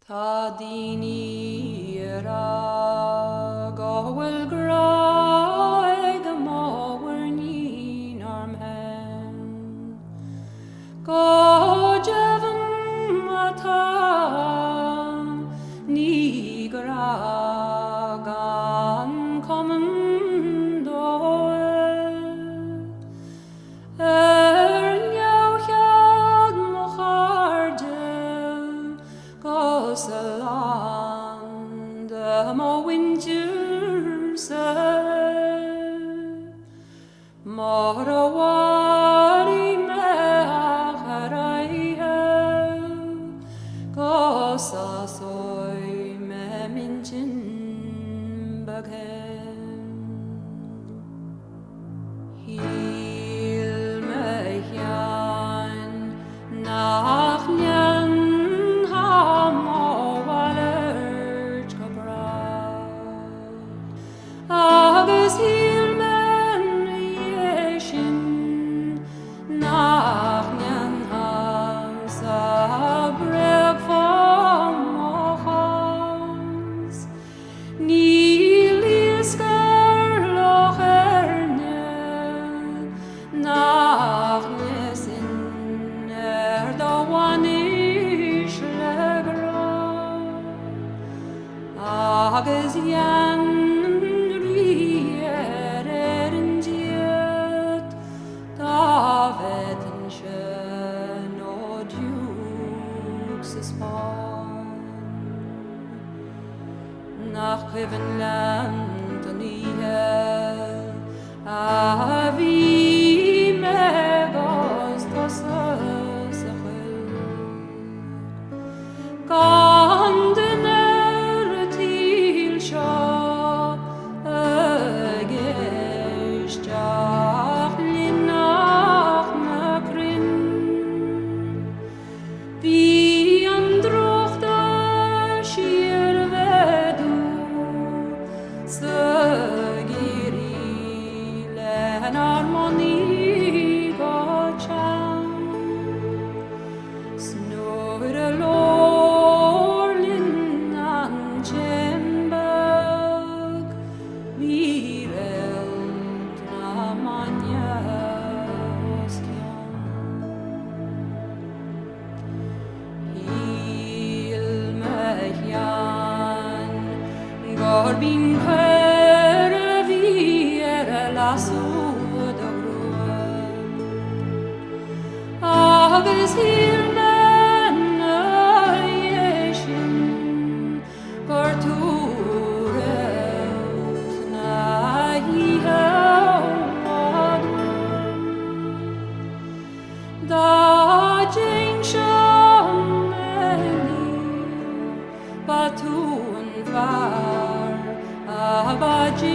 Ta dini gohfuil graig go mór ní arm hen. Go jefn atá ní graag an common dóil. Neochead mo charde goes a land mo winter se mar a wari me acharaie goes a soy me minchin baghen. Hil me hian nach nian ham o walert gebracht. Agus hil men yeshin nach nian has a breg vom ochans. Níl iascar loch nach nesin do wanish legra agus yan rier diet davetin no dukes spawn nach kevin land an a vi me gos dos Gandener til sjo gestach linach makrin vi androchta shier vedu sögiri len harmoni gochan snurre lorlin an chembag virelt ramanya ostian hil mehian gorbin kere vier lasso de gruen agus hil men yeshin gorturels na da jing shameli batun var abaji